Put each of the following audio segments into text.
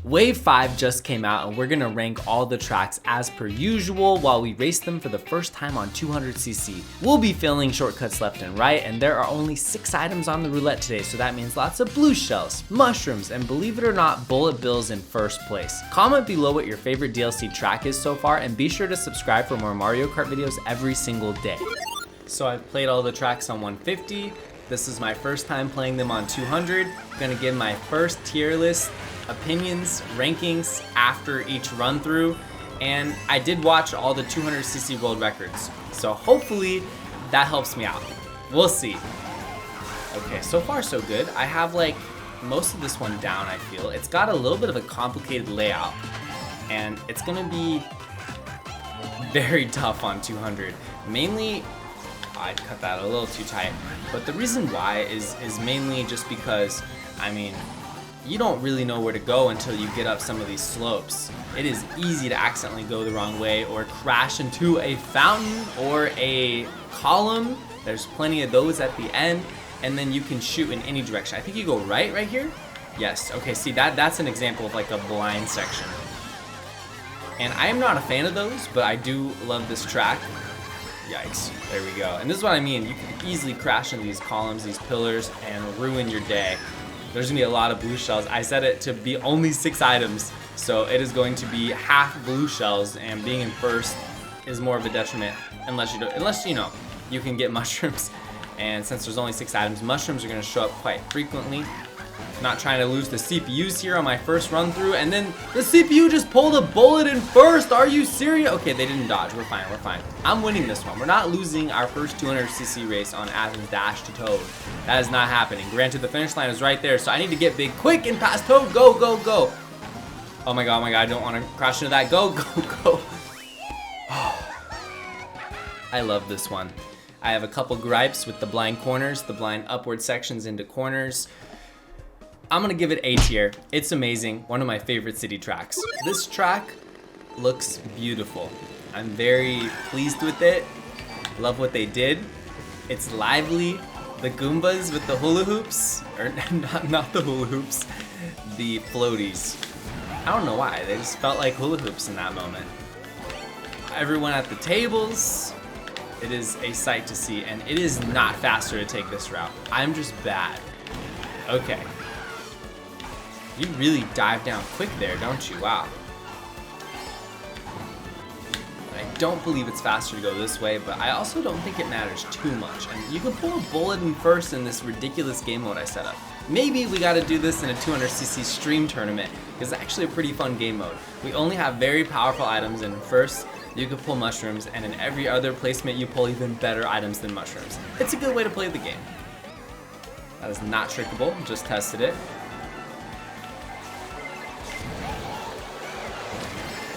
Wave 5 just came out and we're gonna rank all the tracks as per usual while we race them for the first time on 200cc. We'll be filling shortcuts left and right, and there are only 6 items on the roulette today, so that means lots of blue shells, mushrooms, and believe it or not, bullet bills in first place. Comment below what your favorite DLC track is so far, and be sure to subscribe for more Mario Kart videos every single day. So I've played all the tracks on 150. This is my first time playing them on 200. I'm gonna give my first tier list opinions, rankings after each run through, and I did watch all the 200cc world records, so hopefully that helps me out. We'll see. Okay, so far so good. I have like most of this one down, I feel. It's got a little bit of a complicated layout, and it's gonna be very tough on 200. Mainly, I'd cut that a little too tight, but the reason why is mainly just because, I mean, you don't really know where to go until you get up some of these slopes. It is easy to accidentally go the wrong way or crash into a fountain or a column. There's plenty of those at the end, and then you can shoot in any direction. I think you go right here? Yes, okay, see that's an example of like a blind section. And I am not a fan of those, but I do love this track. Yikes, there we go. And this is what I mean, you can easily crash into these columns, these pillars, and ruin your day. There's gonna be a lot of blue shells. I set it to be only 6 items, so it is going to be half blue shells, and being in first is more of a detriment unless you know you can get mushrooms. And since there's only 6 items, mushrooms are gonna show up quite frequently. Not trying to lose the CPUs here on my first run through, and then the CPU just pulled a bullet in first. Are you serious? Okay, they didn't dodge. We're fine. I'm winning this one. We're not losing our first 200cc race on Athens Dash to Toad. That is not happening. Granted, the finish line is right there, so I need to get big quick and pass Toad. Go, go, go. Oh my god, I don't want to crash into that. Go, go, go. I love this one. I have a couple gripes with the blind corners, the blind upward sections into corners. I'm gonna give it A tier. It's amazing, one of my favorite city tracks. This track looks beautiful. I'm very pleased with it. Love what they did. It's lively. The Goombas with the hula hoops, or not the hula hoops, the floaties. I don't know why, they just felt like hula hoops in that moment. Everyone at the tables, it is a sight to see, and it is not faster to take this route. I'm just bad. Okay. You really dive down quick there, don't you? Wow. I don't believe it's faster to go this way, but I also don't think it matters too much. And you can pull a bullet in first in this ridiculous game mode I set up. Maybe we gotta do this in a 200cc stream tournament, because it's actually a pretty fun game mode. We only have very powerful items, and in first, you can pull mushrooms, and in every other placement, you pull even better items than mushrooms. It's a good way to play the game. That is not trickable, just tested it.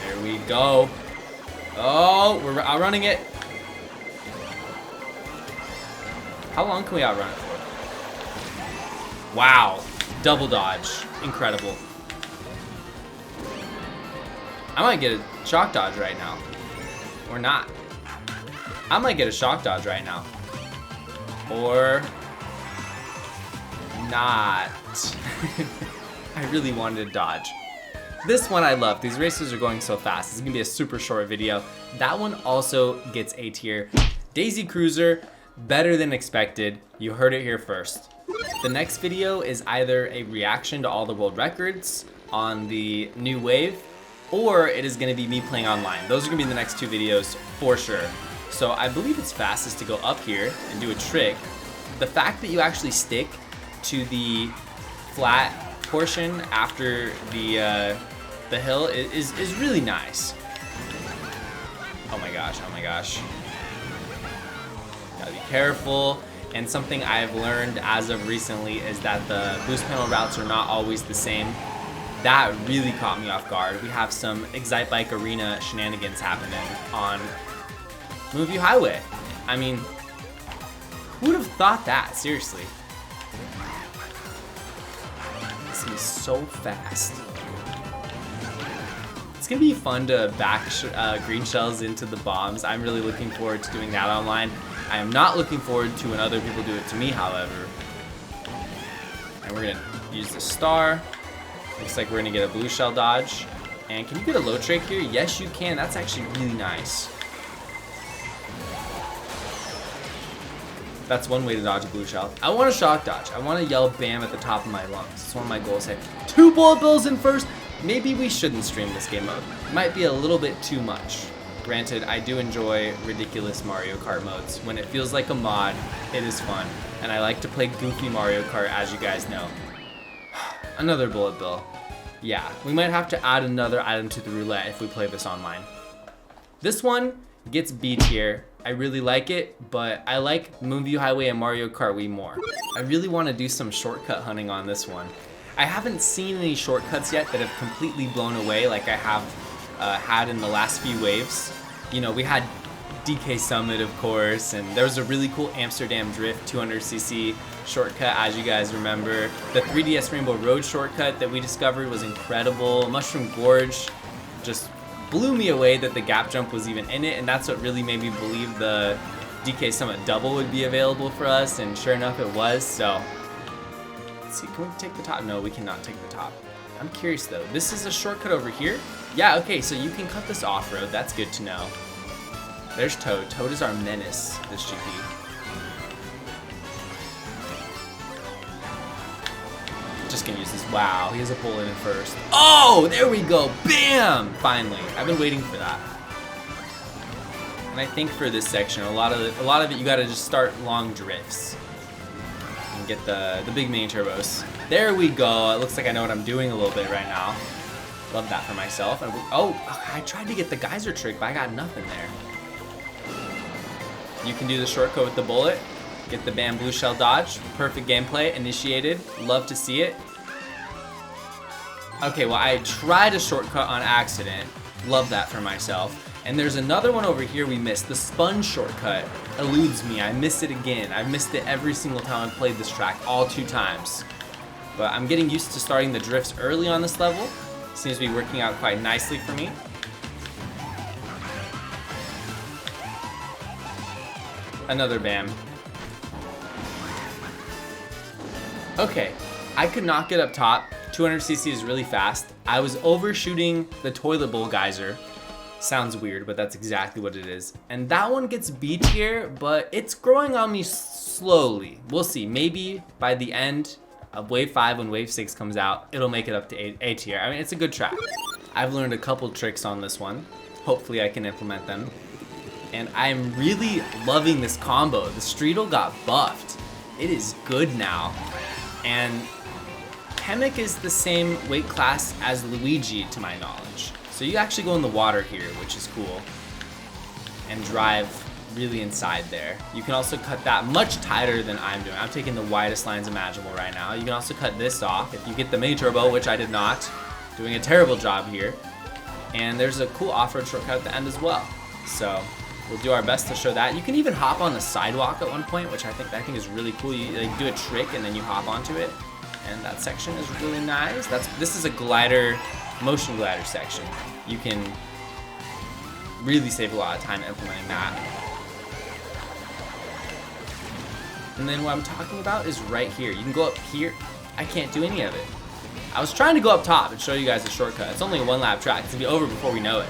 There we go. Oh, we're outrunning it. How long can we outrun it for? Wow, double dodge, incredible. I might get a shock dodge right now, or not. I might get a shock dodge right now, or not. I really wanted to dodge. This one I love. These races are going so fast. This is gonna be a super short video. That one also gets A tier. Daisy Cruiser, better than expected. You heard it here first. The next video is either a reaction to all the world records on the new wave, or it is gonna be me playing online. Those are gonna be the next 2 videos for sure. So I believe it's fastest to go up here and do a trick. The fact that you actually stick to the flat portion after the hill is really nice. Oh my gosh. Gotta be careful. And something I've learned as of recently is that the boost panel routes are not always the same. That really caught me off guard. We have some Excite Bike Arena shenanigans happening on Moonview Highway. I mean, who would have thought that? Seriously. This is so fast. It's gonna be fun to back green shells into the bombs. I'm really looking forward to doing that online. I am not looking forward to when other people do it to me, however. And we're gonna use the star. Looks like we're gonna get a blue shell dodge. And can you get a low trick here? Yes, you can. That's actually really nice. That's one way to dodge a blue shell. I want a shock dodge. I want to yell bam at the top of my lungs. It's one of my goals here. 2 bullet bills in first. Maybe we shouldn't stream this game mode. Might be a little bit too much. Granted, I do enjoy ridiculous Mario Kart modes. When it feels like a mod, it is fun. And I like to play goofy Mario Kart, as you guys know. Another bullet bill. Yeah, we might have to add another item to the roulette if we play this online. This one gets B tier. I really like it, but I like Moonview Highway and Mario Kart Wii more. I really want to do some shortcut hunting on this one. I haven't seen any shortcuts yet that have completely blown away like I have had in the last few waves. You know, we had DK Summit, of course, and there was a really cool Amsterdam Drift 200cc shortcut, as you guys remember. The 3DS Rainbow Road shortcut that we discovered was incredible. Mushroom Gorge just blew me away that the gap jump was even in it, and that's what really made me believe the DK Summit double would be available for us, and sure enough it was. So let's see, can we take the top? No, we cannot take the top. I'm curious though, this is a shortcut over here? Yeah, okay, so you can cut this off-road. That's good to know. There's Toad. Toad is our menace this GP. Just gonna use this. Wow, he has a bullet in first. Oh, there we go. Bam! Finally. I've been waiting for that. And I think for this section, a lot of it you gotta just start long drifts and get the big mini turbos. There we go. It looks like I know what I'm doing a little bit right now. Love that for myself. And oh, I tried to get the geyser trick, but I got nothing there. You can do the shortcut with the bullet. Get the bam blue shell dodge. Perfect gameplay initiated. Love to see it. Okay, well, I tried a shortcut on accident. Love that for myself. And there's another one over here we missed. The sponge shortcut eludes me. I missed it again. I've missed it every single time I've played this track, all 2 times. But I'm getting used to starting the drifts early on this level. Seems to be working out quite nicely for me. Another bam. Okay, I could not get up top. 200cc is really fast. I was overshooting the toilet bowl geyser. Sounds weird, but that's exactly what it is. And that one gets B tier, but it's growing on me slowly. We'll see. Maybe by the end of Wave 5, when Wave 6 comes out, it'll make it up to A tier. I mean, it's a good track. I've learned a couple tricks on this one. Hopefully I can implement them. And I'm really loving this combo. The Streetle got buffed. It is good now. And Kamek is the same weight class as Luigi, to my knowledge. So you actually go in the water here, which is cool. And drive really inside there. You can also cut that much tighter than I'm doing. I'm taking the widest lines imaginable right now. You can also cut this off if you get the mini turbo, which I did not. Doing a terrible job here. And there's a cool off-road shortcut at the end as well. So we'll do our best to show that. You can even hop on the sidewalk at one point, which I think is really cool. You like do a trick and then you hop onto it, and that section is really nice. This is a glider, motion glider section. You can really save a lot of time implementing that. And then what I'm talking about is right here. You can go up here. I can't do any of it. I was trying to go up top and show you guys the shortcut. It's only a 1-lap track. It's gonna be over before we know it.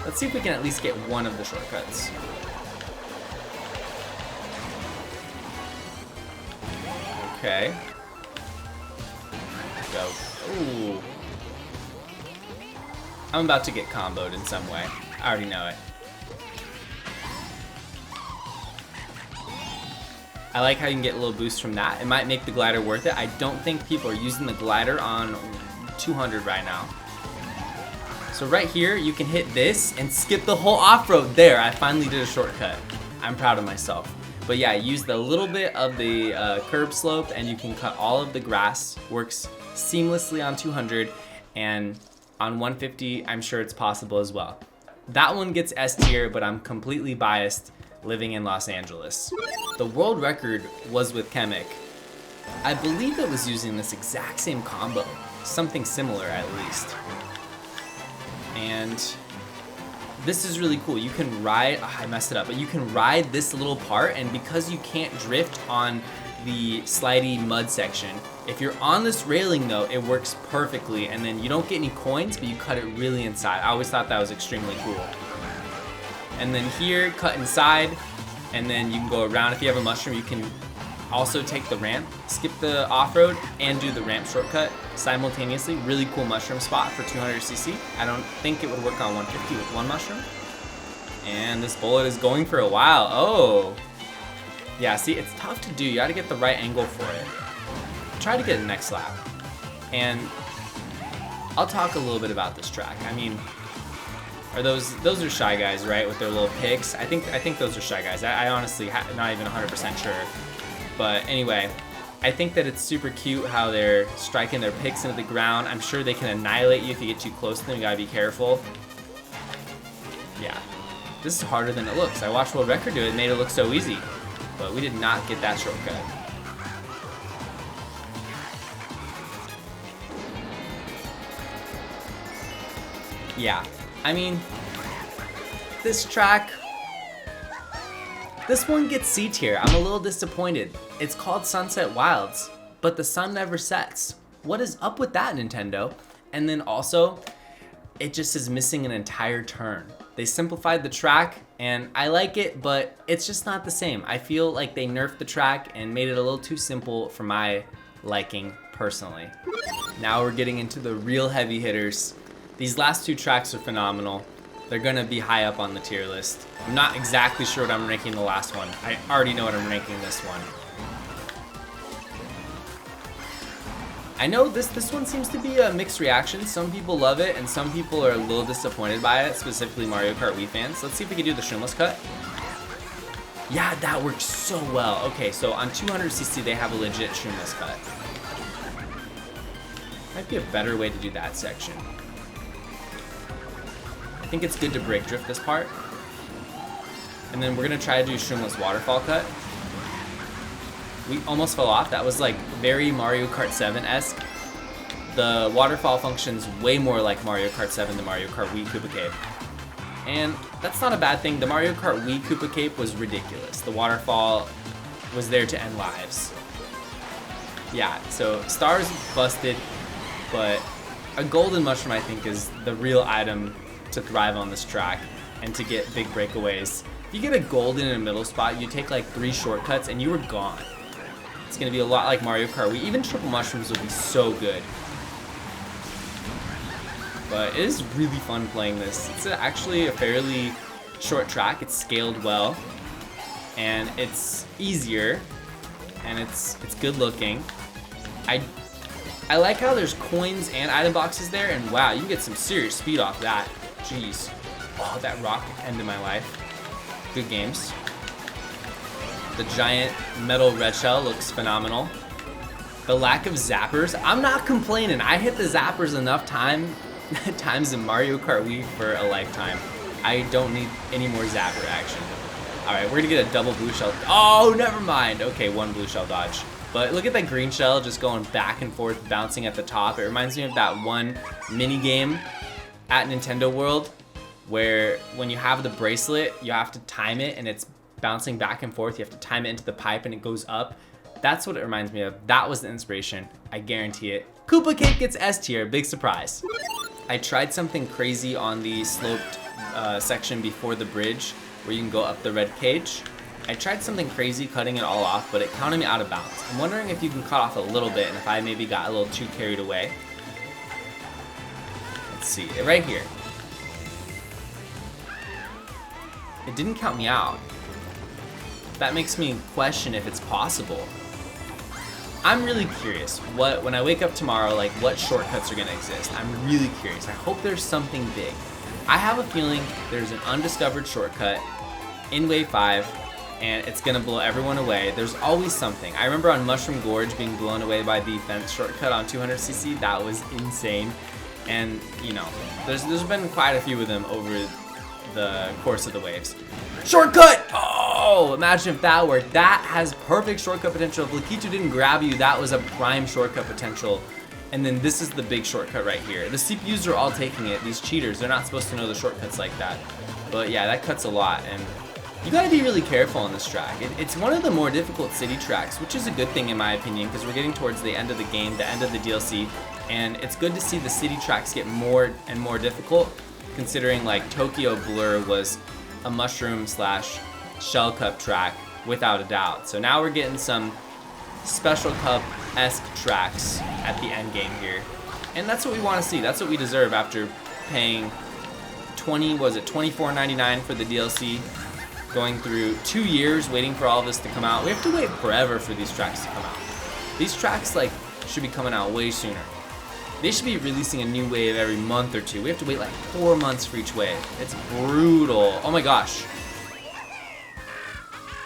Let's see if we can at least get one of the shortcuts. Okay. Go. Ooh. I'm about to get comboed in some way. I already know it. I like how you can get a little boost from that. It might make the glider worth it. I don't think people are using the glider on 200 right now. So right here, you can hit this and skip the whole off-road. There, I finally did a shortcut. I'm proud of myself. But yeah, use the little bit of the curb slope and you can cut all of the grass. Works seamlessly on 200, and on 150, I'm sure it's possible as well. That one gets S tier, but I'm completely biased living in Los Angeles. The world record was with Kamek. I believe it was using this exact same combo. Something similar at least. And this is really cool. You can ride, I messed it up, but you can ride this little part, and because you can't drift on the slidey mud section. If you're on this railing though, it works perfectly, and then you don't get any coins, but you cut it really inside. I always thought that was extremely cool. And then here, cut inside, and then you can go around. If you have a mushroom, you can also take the ramp, skip the off-road, and do the ramp shortcut simultaneously. Really cool mushroom spot for 200cc. I don't think it would work on 150 with one mushroom. And this bullet is going for a while. Oh. Yeah, see, it's tough to do. You gotta get the right angle for it. Try to get it next lap. And I'll talk a little bit about this track. I mean, those are Shy Guys, right? With their little picks. I think those are Shy Guys. I honestly not even 100% sure. But anyway, I think that it's super cute how they're striking their picks into the ground. I'm sure they can annihilate you if you get too close to them. You gotta be careful. Yeah, this is harder than it looks. I watched World Record do it. It made it look so easy. But we did not get that shortcut. Yeah, I mean, this track, this one gets C tier. I'm a little disappointed. It's called Sunset Wilds, but the sun never sets. What is up with that, Nintendo? And then also, it just is missing an entire turn. They simplified the track, and I like it, but it's just not the same. I feel like they nerfed the track and made it a little too simple for my liking, personally. Now we're getting into the real heavy hitters. These last two tracks are phenomenal. They're gonna be high up on the tier list. I'm not exactly sure what I'm ranking the last one. I already know what I'm ranking this one. I know this one seems to be a mixed reaction. Some people love it and some people are a little disappointed by it, specifically Mario Kart Wii fans. Let's see if we can do the shrimless cut. Yeah, that works so well. Okay, so on 200cc they have a legit shrimless cut. Might be a better way to do that section. I think it's good to brake drift this part. And then we're gonna try to do shrimless waterfall cut. We almost fell off. That was like very Mario Kart 7-esque. The waterfall functions way more like Mario Kart 7 than Mario Kart Wii Koopa Cape. And that's not a bad thing. The Mario Kart Wii Koopa Cape was ridiculous. The waterfall was there to end lives. Yeah, so stars busted, but a golden mushroom I think is the real item to thrive on this track and to get big breakaways. If you get a golden in a middle spot, you take like 3 shortcuts and you were gone. It's gonna be a lot like Mario Kart Wii. Even triple mushrooms would be so good. But it is really fun playing this. It's actually a fairly short track. It's scaled well, and it's easier, and it's good looking. I like how there's coins and item boxes there, and wow, you get some serious speed off that. Jeez. Oh, that rock ended my life. Good games. The giant metal red shell looks phenomenal. The lack of zappers, I'm not complaining. I hit the zappers enough times in Mario Kart Wii for a lifetime. I don't need any more zapper action. All right, we're gonna get a double blue shell. Oh, never mind. Okay, 1 blue shell dodge. But look at that green shell just going back and forth, bouncing at the top. It reminds me of that one mini game at Nintendo World where when you have the bracelet, you have to time it and it's bouncing back and forth. You have to time it into the pipe and it goes up. That's what it reminds me of. That was the inspiration. I guarantee it. Koopa Cake gets S tier. Big surprise. I tried something crazy on the sloped section before the bridge where you can go up the red cage. I tried something crazy cutting it all off, but it counted me out of bounds. I'm wondering if you can cut off a little bit and if I maybe got a little too carried away. Let's see, right here. It didn't count me out. That makes me question if it's possible. I'm really curious when I wake up tomorrow, like what shortcuts are gonna exist. I'm really curious. I hope there's something big. I have a feeling there's an undiscovered shortcut in Wave 5 and it's gonna blow everyone away. There's always something. I remember on Mushroom Gorge being blown away by the fence shortcut on 200cc. That was insane. And you know, there's been quite a few of them over the course of the waves. Shortcut! Oh, imagine if that worked. That has perfect shortcut potential. If Lakitu didn't grab you, that was a prime shortcut potential. And then this is the big shortcut right here. The CPUs are all taking it. These cheaters, they're not supposed to know the shortcuts like that. But yeah, that cuts a lot. And You gotta be really careful on this track. It's one of the more difficult city tracks, which is a good thing in my opinion, because we're getting towards the end of the game, the end of the DLC, and it's good to see the city tracks get more and more difficult, considering like Tokyo Blur was a mushroom slash shell cup track without a doubt. So now we're getting some special cup-esque tracks at the end game here. And that's what we want to see. That's what we deserve after paying $24.99 for the DLC, going through 2 years waiting for all this to come out. We have to wait forever for these tracks to come out. These tracks like should be coming out way sooner. They should be releasing a new wave every month or two. We have to wait like 4 months for each wave. It's brutal. Oh my gosh.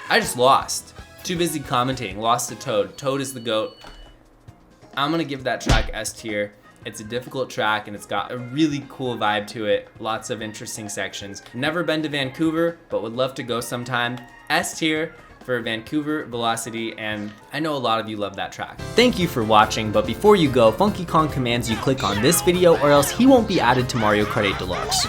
I just lost. Too busy commentating. Lost to Toad. Toad is the GOAT. I'm gonna give that track S tier. It's a difficult track and it's got a really cool vibe to it. Lots of interesting sections. Never been to Vancouver, but would love to go sometime. S tier for Vancouver Velocity, and I know a lot of you love that track. Thank you for watching, but before you go, Funky Kong commands you click on this video or else he won't be added to Mario Kart 8 Deluxe.